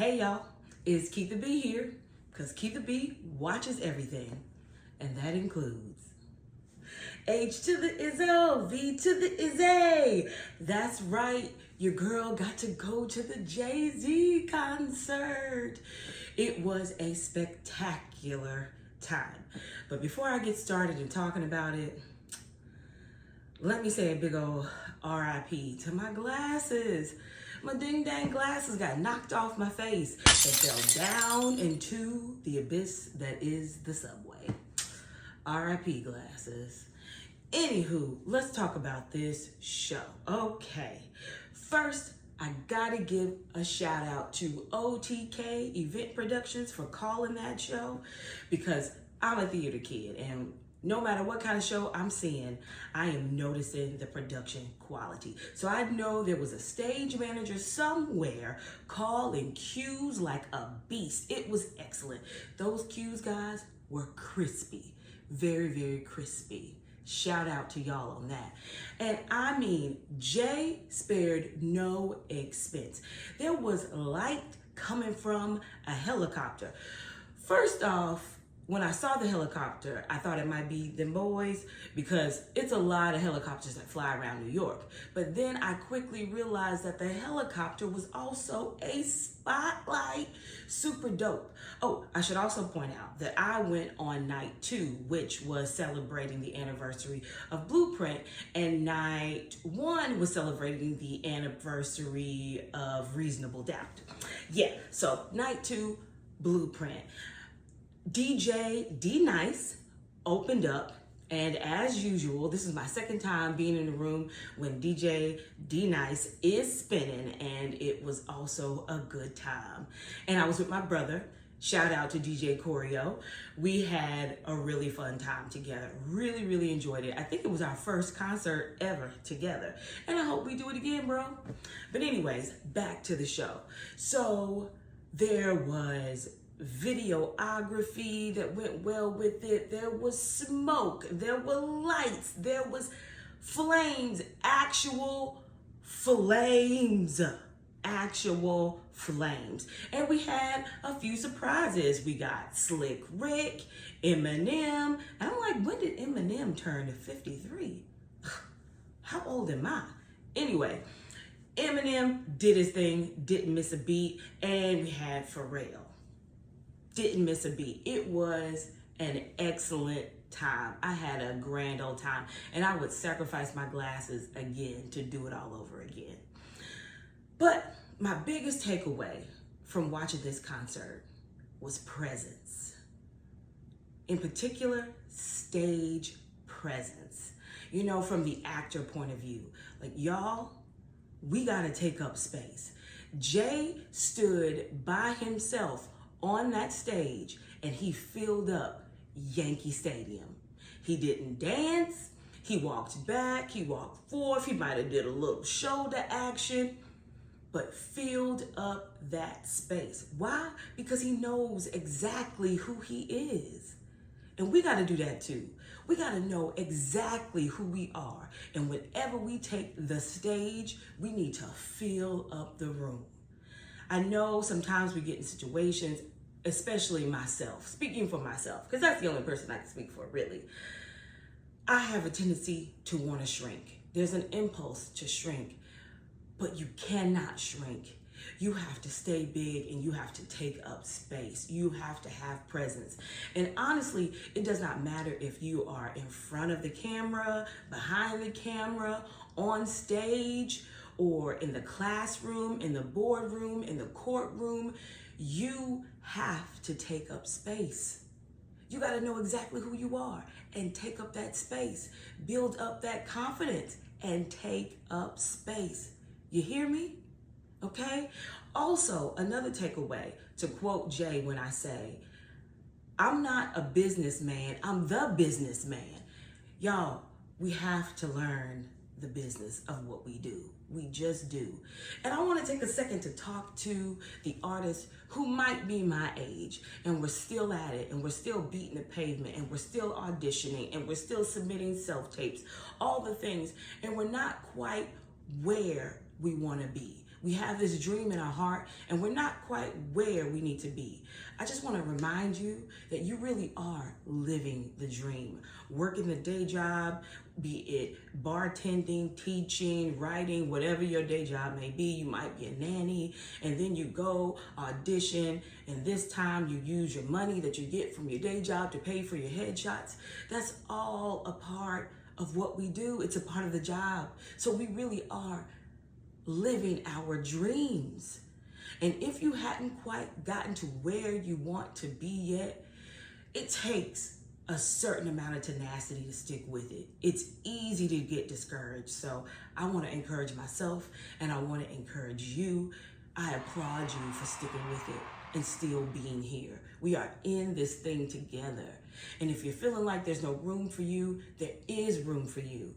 Hey y'all, it's Keetha B here, because Keetha B watches everything, and that includes H to the is O, V to the is A. That's right, your girl got to go to the Jay-Z concert. It was a spectacular time. But before I get started in talking about it, let me say a big old RIP to my glasses. My ding dang glasses got knocked off my face and fell down into the abyss that is the subway. RIP glasses. Anywho, let's talk about this show. Okay, first, I gotta give a shout out to OTK Event Productions for calling that show, because I'm a theater kid and no matter what kind of show I'm seeing, I am noticing the production quality. So I know there was a stage manager somewhere calling cues like a beast. It was excellent. Those cues, guys, were crispy. Very, very crispy. Shout out to y'all on that. And I mean, Jay spared no expense. There was light coming from a helicopter. First off, when I saw the helicopter, I thought it might be them boys, because it's a lot of helicopters that fly around New York. But then I quickly realized that the helicopter was also a spotlight. Super dope. Oh, I should also point out that I went on night 2, which was celebrating the anniversary of Blueprint, and night 1 was celebrating the anniversary of Reasonable Doubt. Yeah, so night 2, Blueprint. DJ D Nice opened up, and as usual, this is my second time being in the room when DJ D Nice is spinning, and it was also a good time. And I was with my brother. Shout out to DJ Choreo. We had a really fun time together. Really, really enjoyed it. I think it was our first concert ever together, and I hope we do it again, bro. But anyways, back to the show. So there was videography that went well with it. There was smoke, there were lights, there was flames, actual flames. And we had a few surprises. We got Slick Rick, Eminem, and I'm like, when did Eminem turn to 53? How old am I? Anyway, Eminem did his thing, didn't miss a beat, and we had Pharrell. Didn't miss a beat. It was an excellent time. I had a grand old time, and I would sacrifice my glasses again to do it all over again. But my biggest takeaway from watching this concert was presence. In particular, stage presence. You know, from the actor point of view. Like, y'all, we gotta take up space. Jay stood by himself on that stage, and he filled up Yankee Stadium. He didn't dance, he walked back, he walked forth, he might have did a little shoulder action, but filled up that space. Why? Because he knows exactly who he is. And we gotta do that too. We gotta know exactly who we are. And whenever we take the stage, we need to fill up the room. I know sometimes we get in situations, especially myself, speaking for myself, because that's the only person I can speak for, really. I have a tendency to want to shrink. There's an impulse to shrink, but you cannot shrink. You have to stay big, and you have to take up space. You have to have presence. And honestly, it does not matter if you are in front of the camera, behind the camera, on stage, or in the classroom, in the boardroom, in the courtroom. You have to take up space. You got to know exactly who you are and take up that space. Build up that confidence and take up space. You hear me? Okay? Also, another takeaway, to quote Jay when I say, I'm not a businessman, I'm the businessman. Y'all, we have to learn the business of what we do. We just do. And I want to take a second to talk to the artists who might be my age, and we're still at it, and we're still beating the pavement, and we're still auditioning, and we're still submitting self-tapes, all the things, and we're not quite where we want to be. We have this dream in our heart and we're not quite where we need to be. I just want to remind you that you really are living the dream. Working the day job, be it bartending, teaching, writing, whatever your day job may be. You might be a nanny, and then you go audition, and this time you use your money that you get from your day job to pay for your headshots. That's all a part of what we do. It's a part of the job. So we really are living our dreams. And if you hadn't quite gotten to where you want to be yet, it takes a certain amount of tenacity to stick with it. It's easy to get discouraged. So I want to encourage myself and I want to encourage you. I applaud you for sticking with it and still being here. We are in this thing together. And if you're feeling like there's no room for you, there is room for you.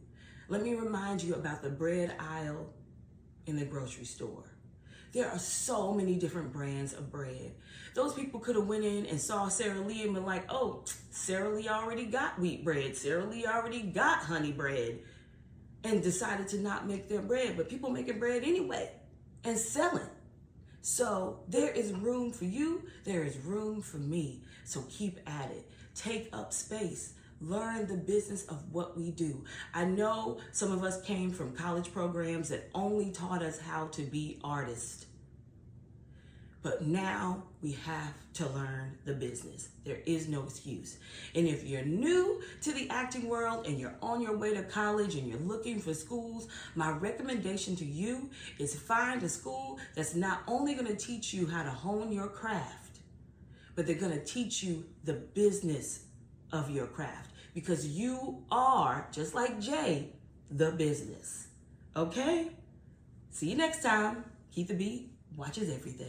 Let me remind you about the bread aisle in the grocery store. There are so many different brands of bread. Those people could have went in and saw Sara Lee and been like, oh, Sara Lee already got wheat bread. Sara Lee already got honey bread, and decided to not make their bread. But people making bread anyway and selling. So there is room for you. There is room for me. So keep at it. Take up space. Learn the business of what we do. I know some of us came from college programs that only taught us how to be artists. But now we have to learn the business. There is no excuse. And if you're new to the acting world and you're on your way to college and you're looking for schools, my recommendation to you is find a school that's not only going to teach you how to hone your craft, but they're going to teach you the business of your craft. Because you are, just like Jay, the business. Okay? See you next time. Keetha B watches everything.